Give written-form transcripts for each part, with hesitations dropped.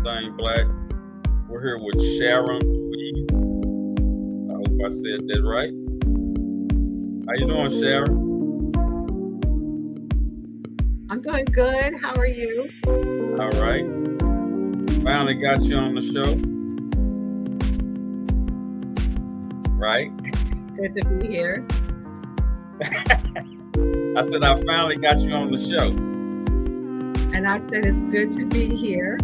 everything black. We're here with Sharon Louise. I hope I said that right. How you doing, Sharon? I'm doing good. How are you? All right. Finally got you on the show, right? Good to be here. I said I finally got you on the show. And I said it's good to be here.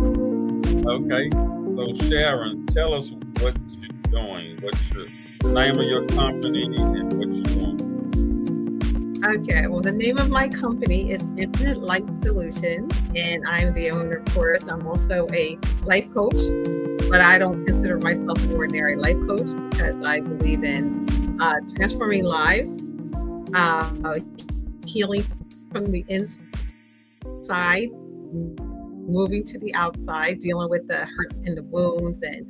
Okay. So Sharon, tell us what you're doing. What's your name of your company and what you're doing? Okay, well, the name of my company is Infinite Life Solutions, and I'm the owner, of course. I'm also a life coach, but I don't consider myself an ordinary life coach because I believe in transforming lives, healing from the inside, moving to the outside, dealing with the hurts and the wounds and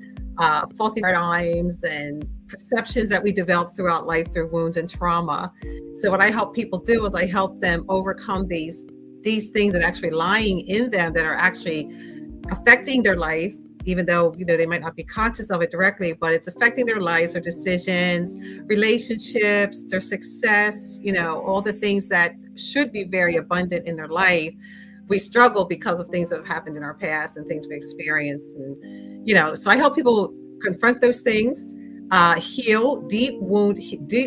faulty paradigms and perceptions that we develop throughout life through wounds and trauma. So what I help people do is I help them overcome these things that are actually lying in them that are actually affecting their life, even though they might not be conscious of it directly, but it's affecting their lives, their decisions, relationships, their success, all the things that should be very abundant in their life. We struggle because of things that have happened in our past and things we experienced. And, so I help people confront those things, heal deep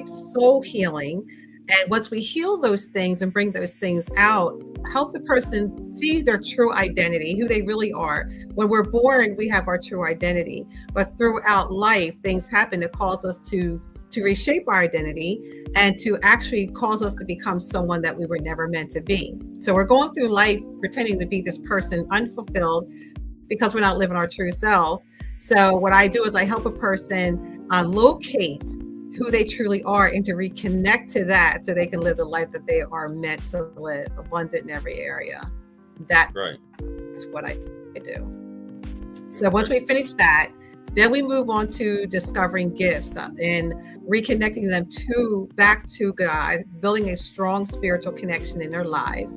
soul healing. And once we heal those things and bring those things out, help the person see their true identity, who they really are. When we're born, we have our true identity, but throughout life, things happen that cause us to reshape our identity and to actually cause us to become someone that we were never meant to be. So we're going through life pretending to be this person unfulfilled because we're not living our true self. So what I do is I help a person locate who they truly are and to reconnect to that so they can live the life that they are meant to live, abundant in every area. That's Right. what I do. So once we finish that, then we move on to discovering gifts and reconnecting them back to God, building a strong spiritual connection in their lives,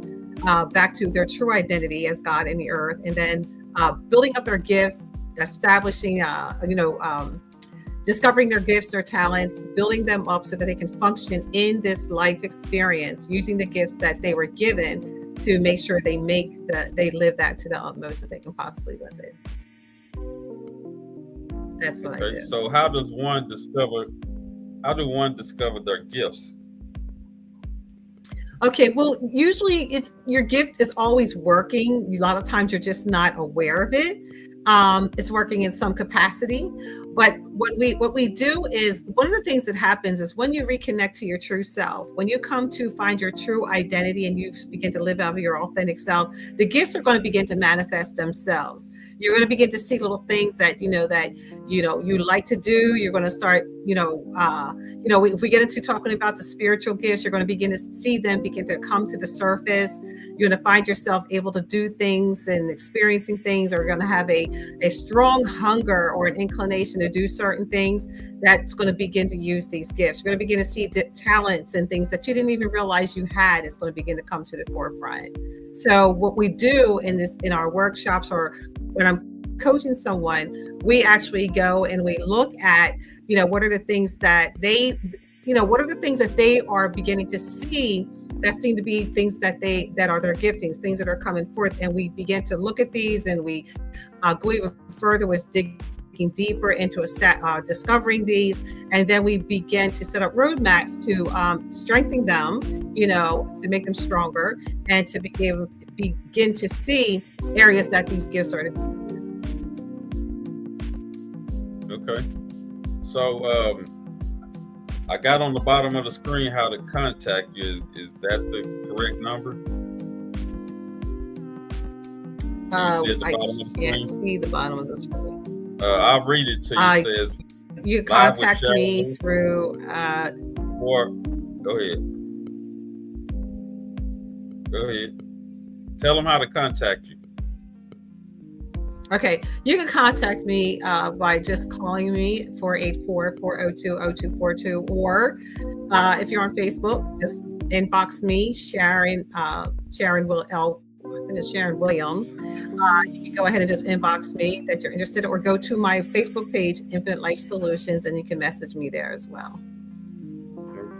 back to their true identity as God in the earth, and then building up their gifts, establishing, discovering their gifts, their talents, building them up so that they can function in this life experience, using the gifts that they were given to make sure they live that to the utmost that they can possibly live it. That's what I do. So how do one discover their gifts? Okay, well, usually your gift is always working. A lot of times you're just not aware of it. It's working in some capacity. But what we do is, one of the things that happens is when you reconnect to your true self, when you come to find your true identity and you begin to live out of your authentic self, the gifts are going to begin to manifest themselves. You're going to begin to see little things that you like to do. You're going to start, if we get into talking about the spiritual gifts, you're going to begin to see them begin to come to the surface. You're going to find yourself able to do things and experiencing things, or you're going to have a strong hunger or an inclination to do certain things. That's going to begin to use these gifts. You're going to begin to see talents and things that you didn't even realize you had. It's going to begin to come to the forefront. So what we do in our workshops, or when I'm coaching someone, we actually go and we look at, what are the things that they are beginning to see that seem to be things that are their giftings, things that are coming forth. And we begin to look at these, and we go even further with digging deeper into discovering these. And then we begin to set up roadmaps to strengthen them, to make them stronger, and to begin to see areas that these gifts are. Okay. So I got on the bottom of the screen how to contact you. Is that the correct number? I can't see the bottom of the screen. I'll read it to you. It says you contact me through or go ahead. Tell them how to contact you. Okay, you can contact me by just calling me 484-402-0242, or if you're on Facebook, just inbox me, Sharon will name is Sharon Williams. You can go ahead and just inbox me that you're interested, or go to my Facebook page, Infinite Life Solutions, and you can message me there as well.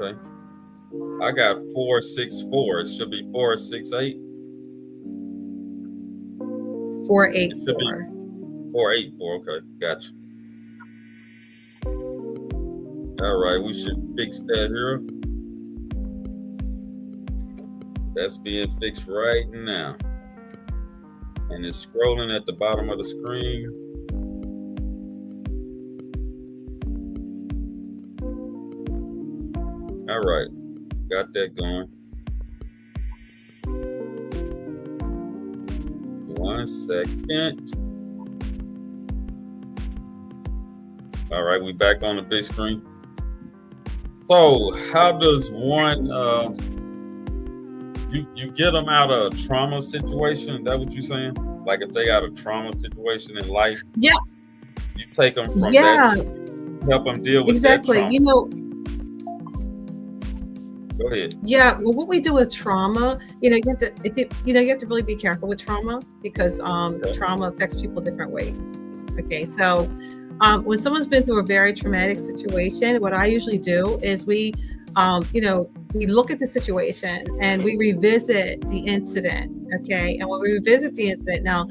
Okay. I got 464. It should be 468. 484. 484. Okay, gotcha. All right, we should fix that here. That's being fixed right now. And it's scrolling at the bottom of the screen. All right, got that going. 1 second. All right, we back on the big screen. So how does one, you get them out of a trauma situation? Is that what you're saying? Like if they got a trauma situation in life? Yes. You take them from that, help them deal with exactly. that trauma. Go ahead. Yeah, well, what we do with trauma, you have to really be careful with trauma, because trauma affects people different ways. Okay, so when someone's been through a very traumatic situation, what I usually do is we look at the situation and we revisit the incident. Okay, and when we revisit the incident, now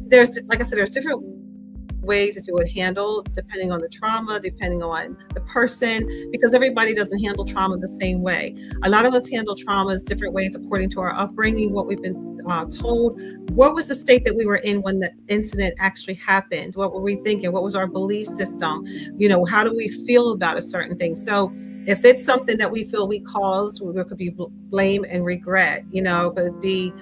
there's, like I said, there's different ways that you would handle depending on the trauma, depending on the person, because everybody doesn't handle trauma the same way. A lot of us handle traumas different ways according to our upbringing, what we've been told. What was the state that we were in when the incident actually happened? What were we thinking? What was our belief system? How do we feel about a certain thing? So if it's something that we feel we caused, there could be blame and regret. It could be,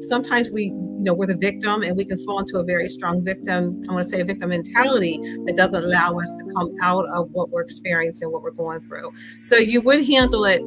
sometimes we're the victim, and we can fall into a very strong victim, I want to say a victim mentality that doesn't allow us to come out of what we're experiencing, what we're going through. So you would handle it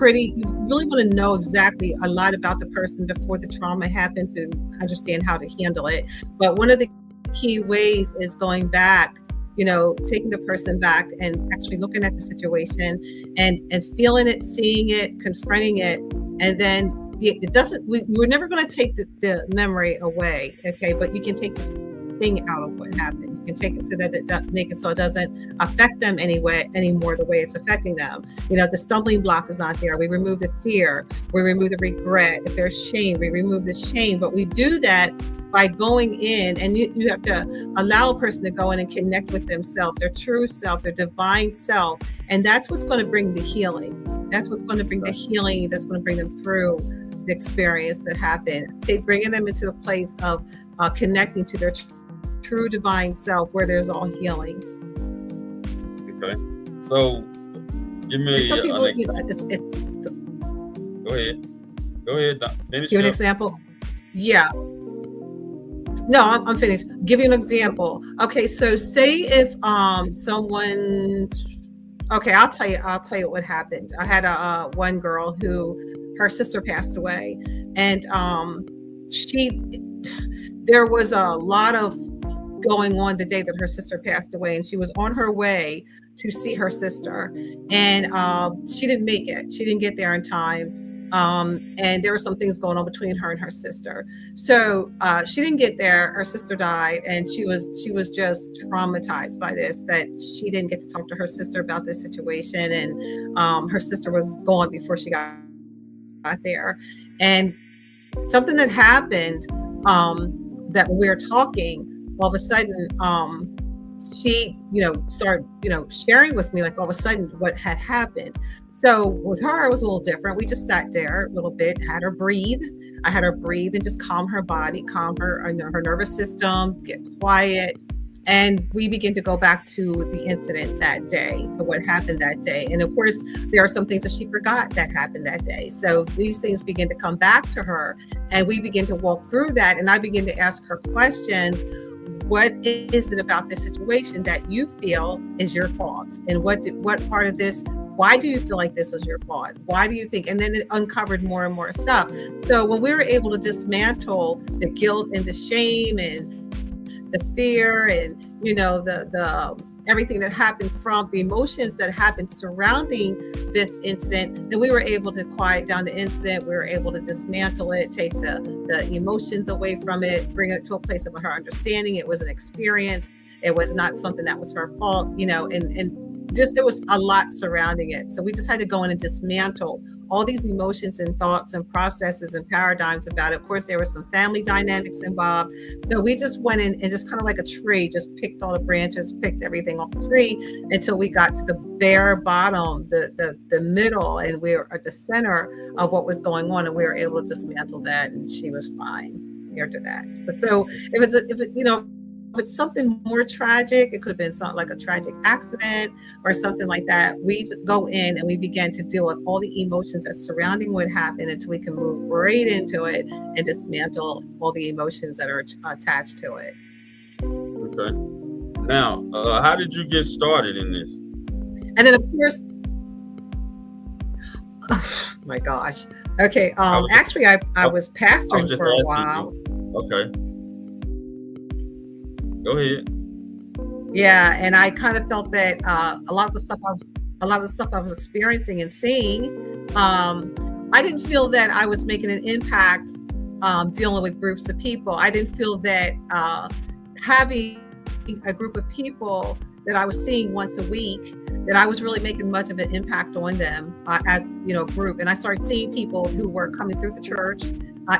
you really want to know exactly a lot about the person before the trauma happened to understand how to handle it. But one of the key ways is going back, taking the person back and actually looking at the situation and feeling it, seeing it, confronting it, and then we're never going to take the memory away, okay? But you can take the thing out of what happened. You can take it so that make it so it doesn't affect them anymore the way it's affecting them. The stumbling block is not there. We remove the fear. We remove the regret. If there's shame, we remove the shame. But we do that by going in, and you have to allow a person to go in and connect with themselves, their true self, their divine self. And that's what's going to bring the healing. That's what's going to bring the healing. That's going to bring them through the experience that happened. Bringing them into the place of connecting to their true divine self, where there's all healing. Okay. So give me some people, Go ahead. Finish. Give an example. Yeah. No, I'm finished. Give you an example. Okay, so say if someone, okay, I'll tell you what happened. I had one girl who, her sister passed away, and there was a lot of going on the day that her sister passed away, and she was on her way to see her sister, and she didn't make it. She didn't get there in time. And there were some things going on between her and her sister. So she didn't get there. Her sister died, and she was just traumatized by this, that she didn't get to talk to her sister about this situation, and her sister was gone before she got there. And something that happened, that when we were talking, all of a sudden, she, started, sharing with me, like, all of a sudden what had happened. So with her, it was a little different. We just sat there a little bit, had her breathe. I had her breathe and just calm her body, calm her nervous system, get quiet. And we begin to go back to the incident that day, or what happened that day. And of course, there are some things that she forgot that happened that day. So these things begin to come back to her, and we begin to walk through that. And I begin to ask her questions. What is it about this situation that you feel is your fault? And what part of this, why do you feel like this was your fault? Why do you think? And then it uncovered more and more stuff. So when we were able to dismantle the guilt and the shame and the fear and, the everything that happened from the emotions that happened surrounding this incident, then we were able to quiet down the incident. We were able to dismantle it, take the emotions away from it, bring it to a place of her understanding. It was an experience. It was not something that was her fault, and just there was a lot surrounding it. So we just had to go in and dismantle all these emotions and thoughts and processes and paradigms about it. Of course, there were some family dynamics involved. So we just went in and just kind of like a tree, just picked all the branches, picked everything off the tree until we got to the bare bottom, the middle, and we were at the center of what was going on, and we were able to dismantle that, and she was fine after that. But so if it's something more tragic, it could have been something like a tragic accident or something like that. We go in and we begin to deal with all the emotions that surrounding what happened until we can move right into it and dismantle all the emotions that are attached to it. Okay. Now, how did you get started in this? And then, of course, oh my gosh. Okay. I was pastoring for a while. Okay. Go ahead. Yeah, and I kind of felt that a lot of the stuff I was experiencing and seeing, I didn't feel that I was making an impact dealing with groups of people. I didn't feel that having a group of people that I was seeing once a week, that I was really making much of an impact on them as a group. And I started seeing people who were coming through the church,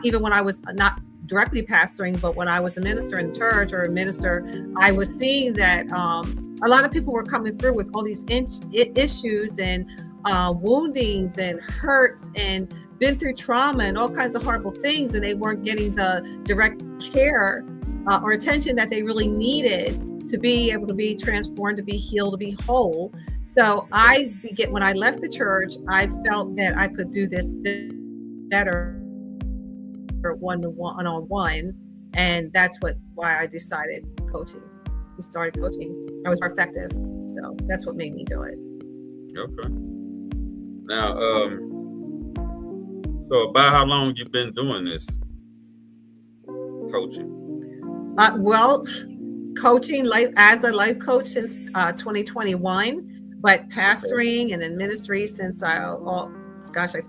even when I was not directly pastoring, but when I was a minister in church or a minister, I was seeing that a lot of people were coming through with all these issues and woundings and hurts and been through trauma and all kinds of horrible things, and they weren't getting the direct care or attention that they really needed to be able to be transformed, to be healed, to be whole. So when I left the church, I felt that I could do this better one-on-one, and that's why I decided coaching. We started coaching. I was more effective, so that's what made me do it. Okay. Now, so about how long you been doing this coaching? Well, coaching as a life coach since 2021, but pastoring and in ministry since I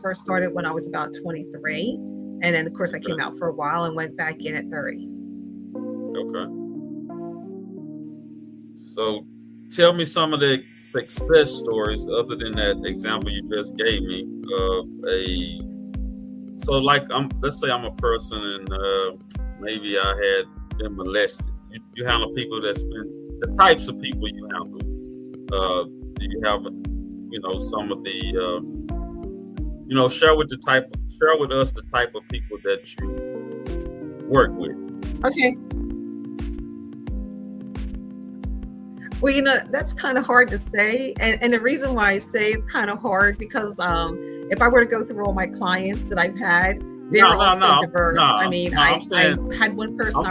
first started when I was about 23. And then, of course, I came out for a while and went back in at 30. Okay. So tell me some of the success stories other than that example you just gave me of let's say I'm a person and maybe I had been molested. You handle people that's been, the types of people you handle. Do you have, some of the, share with us the type of people that you work with. Okay. Well, that's kind of hard to say. And the reason why I say it's kind of hard because if I were to go through all my clients that I've had, they're also diverse. I had one person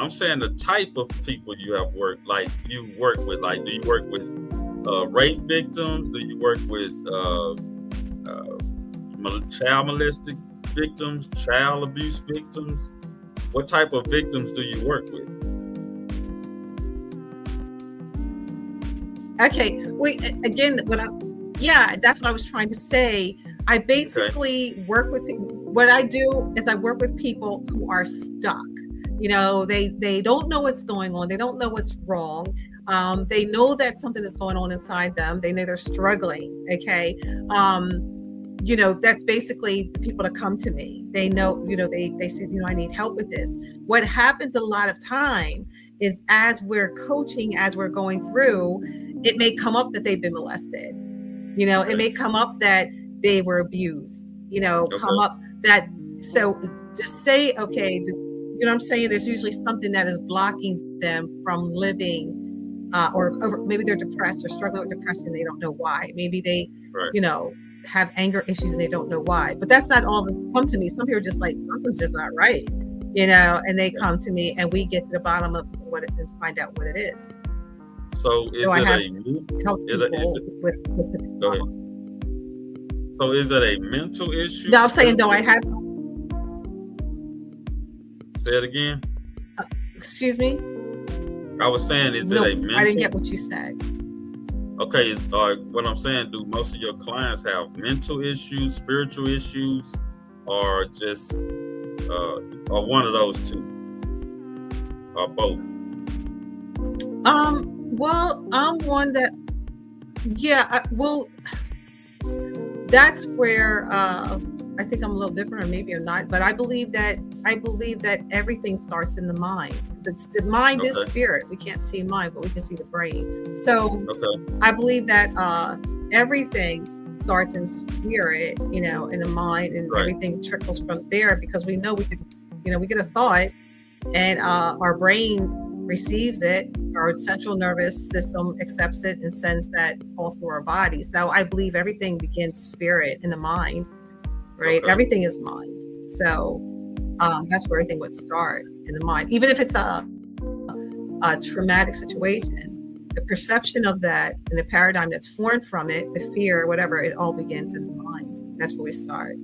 I'm saying the type of people you have worked, like you work with, like do you work with rape victims? Do you work with child molested victims, child abuse victims? What type of victims do you work with? Okay, that's what I was trying to say. I basically work with, what I do is I work with people who are stuck. They don't know what's going on. They don't know what's wrong. They know that something is going on inside them. They know they're struggling. Okay. That's basically the people that come to me. They know, they say, I need help with this. What happens a lot of time is as we're coaching, as we're going through, it may come up that they've been molested. It may come up that they were abused, come up that, so just say, okay, what I'm saying, there's usually something that is blocking them from living, or maybe they're depressed or struggling with depression. They don't know why. Maybe they, have anger issues and they don't know why. But that's not all that come to me. Some people are just like, something's just not right, and they come to me and we get to the bottom of what it is, find out what it is. So is it a mental issue? No, I'm saying, though, I have. Say it again. Excuse me? I was saying, is No, it a mental? I didn't get what you said. Okay, what I'm saying, do most of your clients have mental issues, spiritual issues, or just or one of those two, or both? Well, I'm one that, yeah, well, that's where I think I'm a little different, or maybe I'm not, but I believe that everything starts in the mind. The mind is spirit. We can't see mind, but we can see the brain. So I believe that everything starts in spirit, in the mind, and everything trickles from there, because we know we get a thought, and our brain receives it, our central nervous system accepts it and sends that all through our body. So I believe everything begins spirit in the mind, right? Everything is mind. So that's where everything would start, in the mind. Even if it's a traumatic situation, the perception of that and the paradigm that's formed from it, the fear, whatever, it all begins in the mind. That's where we start.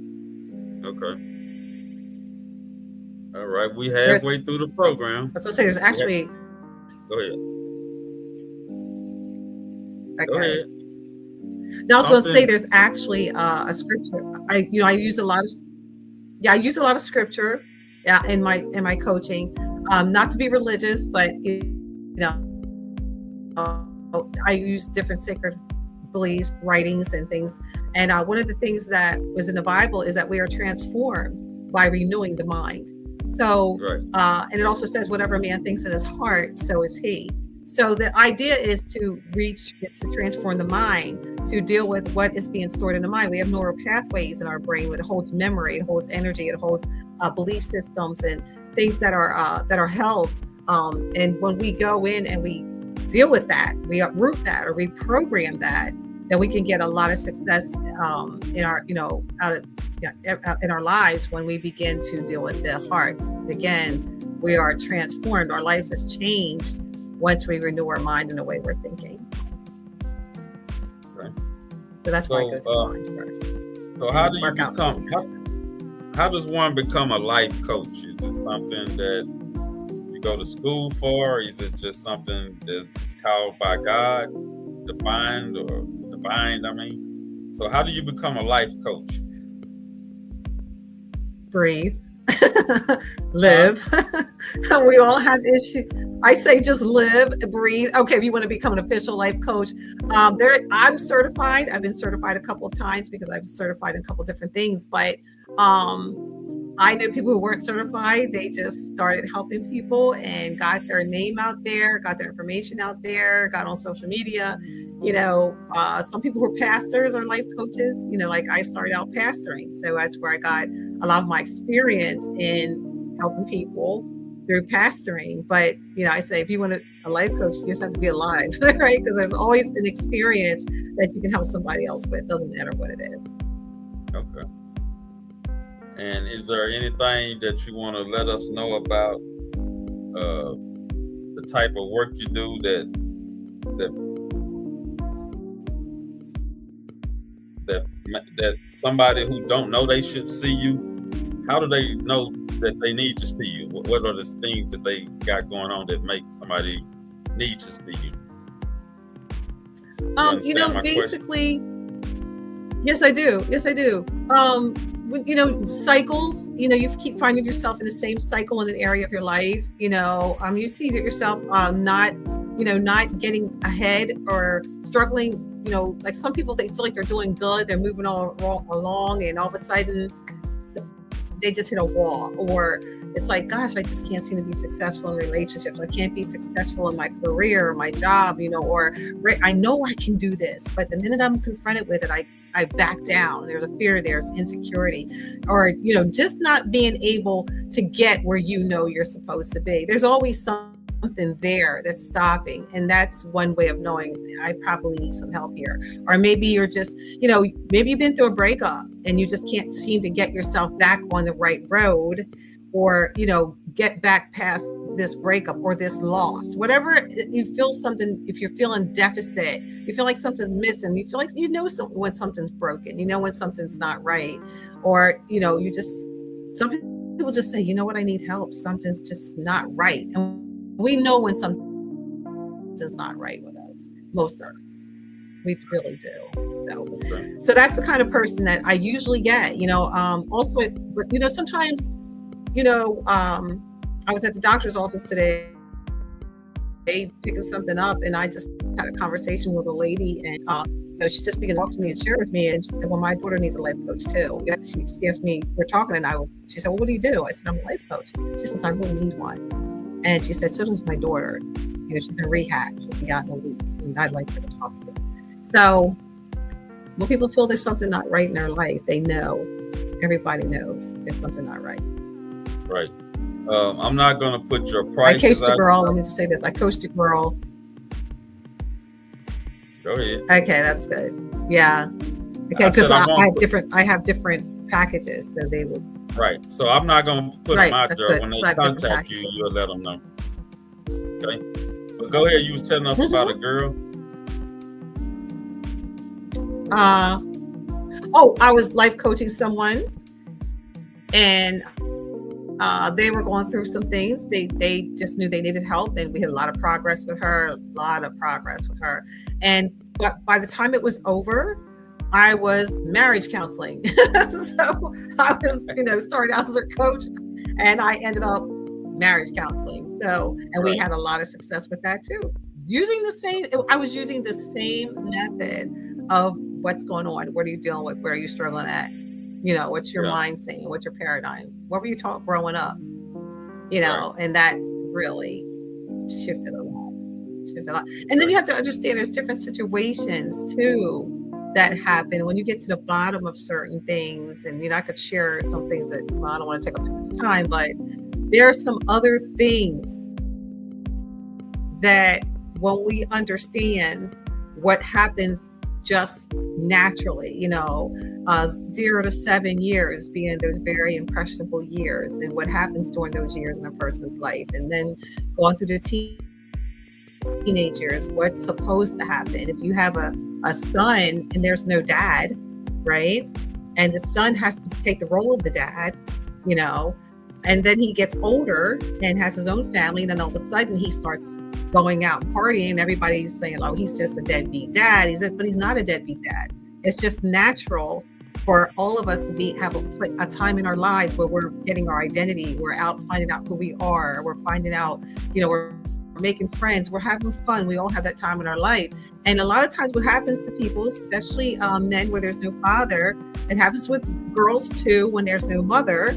Okay. All right, we halfway through the program. That's what I say. There's actually. Go ahead. Okay. Go ahead. Now I was going to say, there's actually a scripture. I use a lot of scripture, in my coaching. Not to be religious, but I use different sacred beliefs, writings, and things. And one of the things that was in the Bible is that we are transformed by renewing the mind. So, and it also says, whatever a man thinks in his heart, so is he. So the idea is to transform the mind, to deal with what is being stored in the mind. We have neural pathways in our brain. It holds memory, it holds energy, it holds belief systems and things that are held. And when we go in and we deal with that, we uproot that or reprogram that, then we can get a lot of success in our, in our lives when we begin to deal with the heart. Again, we are transformed. Our life has changed once we renew our mind in the way we're thinking. Okay. So that's why it goes to the mind first. So how do you become? How does one become a life coach? Is it something that you go to school for? Or is it just something that's called by God, defined or divine? I mean, so how do you become a life coach? Breathe. Live. We all have issues. I say just live, breathe. Okay, if you want to become an official life coach, I'm certified. I've been certified a couple of times because I've certified in a couple of different things. But I know people who weren't certified. They just started helping people and got their name out there, got their information out there, got on social media. Some people who are pastors are life coaches. Like I started out pastoring, so that's where I got a lot of my experience in helping people through pastoring. But I say, if you want a life coach, you just have to be alive, right? Because there's always an experience that you can help somebody else with. Doesn't matter what it is. Okay. And is there anything that you want to let us know about the type of work you do that somebody who don't know they should see you? How do they know that they need to see you? What are the things that they got going on that make somebody need to see you? Basically, yes, I do. Cycles, you keep finding yourself in the same cycle in an area of your life. You see that yourself not getting ahead or struggling. Like some people, they feel like they're doing good, they're moving all along, and all of a sudden they just hit a wall. Or it's like, gosh, I just can't seem to be successful in relationships. I can't be successful in my career or my job, or I know I can do this, but the minute I'm confronted with it, I back down. There's a fear, there's insecurity, or, just not being able to get where you're supposed to be. There's always something there that's stopping. And that's one way of knowing I probably need some help here. Or maybe you're just, maybe you've been through a breakup and you just can't seem to get yourself back on the right road, or, get back past this breakup or this loss. Whatever you feel something, if you're feeling deficit, you feel like something's missing, you feel like, when something's broken, when something's not right, or, some people just say, I need help. Something's just not right. And we know when something's something's not right with us. Most of us, we really do. Okay. So that's the kind of person that I usually get. Also, but sometimes, I was at the doctor's office today picking something up, and I just had a conversation with a lady, and she just began to talk to me and share with me, and she said, "Well, my daughter needs a life coach too." She asked me, we're talking, and she said, "Well, what do you do?" I said, "I'm a life coach." She says, "I really need one," and she said, "So does my daughter. She's in rehab. She'll be out in a week, and I'd like her to talk to you." So when people feel there's something not right in their life, they know. Everybody knows there's something not right. Right. I'm not going to put your I prices coached a out. girl. Let me just say this. I coached a girl. Go ahead. Okay, that's good. Yeah. Okay, because I have different packages, so they would. Right. So I'm not going to put them out there. Good. When they contact you, you'll let them know. Okay. But go ahead. You was telling us about a girl. I was life coaching someone, and they were going through some things. They just knew they needed help, and we had a lot of progress with her. And by the time it was over, I was marriage counseling. So I was, started out as a coach, and I ended up marriage counseling. So, and we had a lot of success with that too. I was using the same method of what's going on. What are you dealing with? Where are you struggling at? What's your mind saying? What's your paradigm? What were you taught growing up? And that really shifted a lot. And then you have to understand there's different situations too that happen when you get to the bottom of certain things. And, I could share some things that, I don't want to take up too much time, but there are some other things that when we understand what happens just naturally, 0 to 7 years being those very impressionable years, and what happens during those years in a person's life, and then going through the teenage years, what's supposed to happen. If you have a son and there's no dad, right? And the son has to take the role of the dad, and then he gets older and has his own family, and then all of a sudden he starts going out and partying, and everybody's saying, "Oh, he's just a deadbeat dad." But he's not a deadbeat dad. It's just natural for all of us to have a time in our lives where we're getting our identity. We're out finding out who we are. We're finding out, we're making friends. We're having fun. We all have that time in our life. And a lot of times what happens to people, especially men where there's no father, it happens with girls too when there's no mother.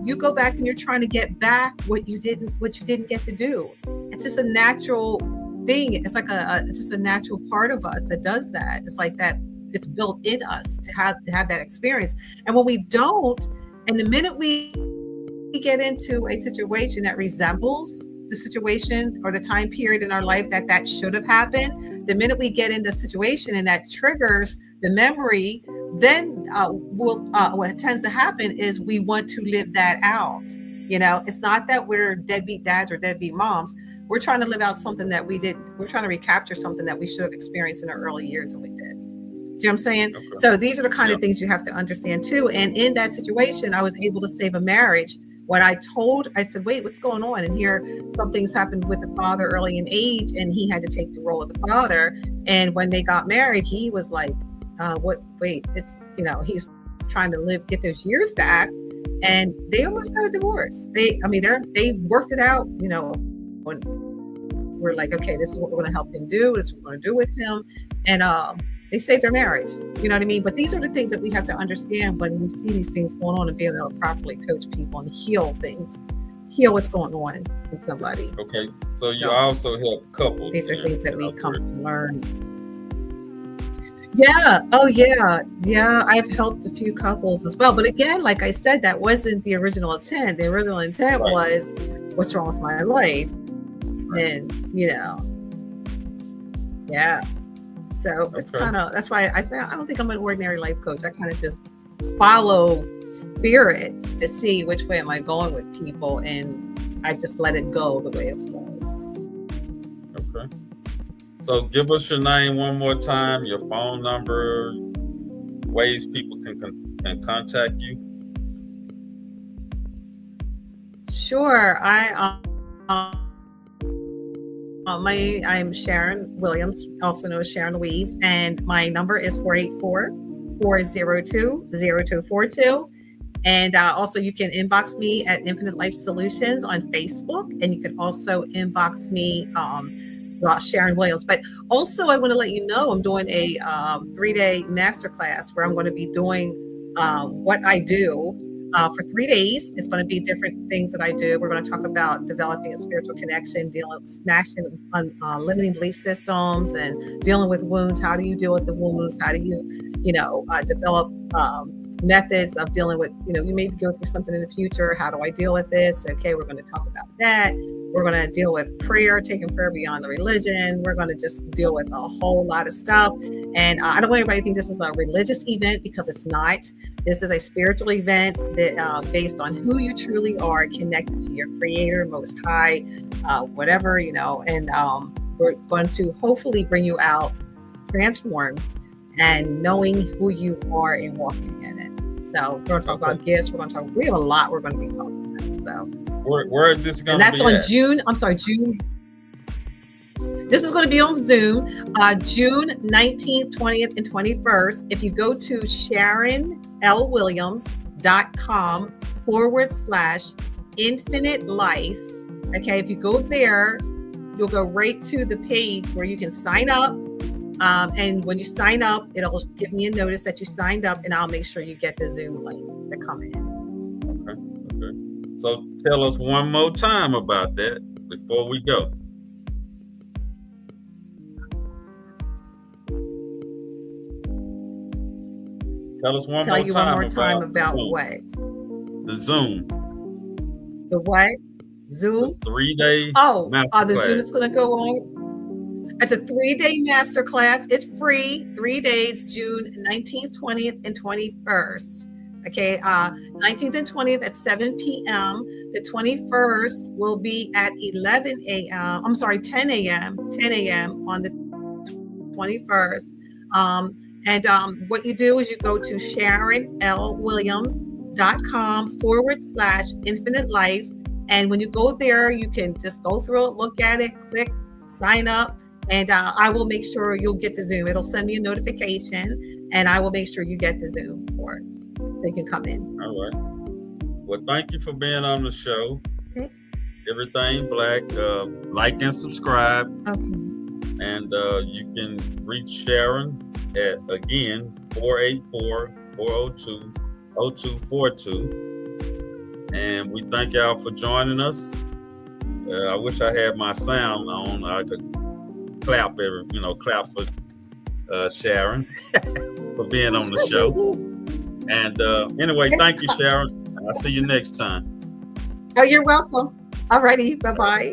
You go back and you're trying to get back what you didn't get to do. It's just a natural thing. It's like just a natural part of us that does that. It's like that. It's built in us to have that experience. And when we don't, and the minute we get into a situation that resembles the situation or the time period in our life that should have happened, the minute we get into the situation and that triggers the memory, then what tends to happen is we want to live that out. It's not that we're deadbeat dads or deadbeat moms. We're trying to live out something that we did. We're trying to recapture something that we should have experienced in our early years, and we did. Do you know what I'm saying? Okay. So these are the kind of things you have to understand too. And in that situation, I was able to save a marriage. When I said, "Wait, what's going on?" And here, some things happened with the father early in age, and he had to take the role of the father. And when they got married, he was like, wait, it's, he's trying to get those years back, and they almost got a divorce. They worked it out, when we're like, okay, this is what we're going to help him do. This is what we're going to do with him. And, they saved their marriage. You know what I mean? But these are the things that we have to understand when we see these things going on, and being able to properly coach people and heal what's going on in somebody. Okay. So you also help couples. These are things that we come to learn. Yeah. Oh, yeah. Yeah. I've helped a few couples as well. But again, like I said, that wasn't the original intent. The original intent was, what's wrong with my life? And, yeah. So it's kind of, that's why I say, I don't think I'm an ordinary life coach. I kind of just follow spirit to see which way am I going with people. And I just let it go the way it flows. Okay. So give us your name one more time, your phone number, ways people can contact you. Sure. I'm Sharon Williams, also known as Sharon Louise, and my number is 484-402-0242. And also, you can inbox me at Infinite Life Solutions on Facebook, and you can also inbox me Sharon Williams. But also, I want to let you know I'm doing a 3-day masterclass where I'm going to be doing what I do for 3 days. It's going to be different things that I do. We're going to talk about developing a spiritual connection, dealing with smashing limiting belief systems, and dealing with wounds. How do you deal with the wounds? How do you, develop methods of dealing with, you may go through something in the future. How do I deal with this? Okay, we're going to talk about that. We're going to deal with prayer, taking prayer beyond the religion. We're going to just deal with a whole lot of stuff. And I don't want anybody to think this is a religious event, because it's not. This is a spiritual event that based on who you truly are, connected to your Creator, Most High, whatever, and we're going to hopefully bring you out transformed and knowing who you are and walking in it. So we're going to talk about gifts. We have a lot we're going to be talking about. So where is this going to be? And that's on June. This is going to be on Zoom, June 19th, 20th, and 21st. If you go to SharonLWilliams.com/infinite life, okay, if you go there, you'll go right to the page where you can sign up. And when you sign up, it'll give me a notice that you signed up, and I'll make sure you get the Zoom link to come in. Okay. So tell us one more time about that before we go. Tell us one more time about what? The Zoom. The what? Zoom? The 3-day the Zoom is going to go on. It's a 3-day masterclass. It's free, 3 days, June 19th, 20th, and 21st. Okay, 19th and 20th at 7 p.m. The 21st will be at 10 a.m. on the 21st. What you do is you go to SharonLWilliams.com/infinite life. And when you go there, you can just go through it, look at it, click, sign up. And I will make sure you'll get the Zoom. It'll send me a notification, and I will make sure you get the Zoom for it, so you can come in. All right. Well, thank you for being on the show. Okay. Everything Black. Like and subscribe. Okay. And you can reach Sharon at, again, 484-402-0242. And we thank y'all for joining us. I wish I had my sound on. I could clap for Sharon for being on the show. And anyway, thank you, Sharon. I'll see you next time. Oh, you're welcome. All righty. Bye-bye.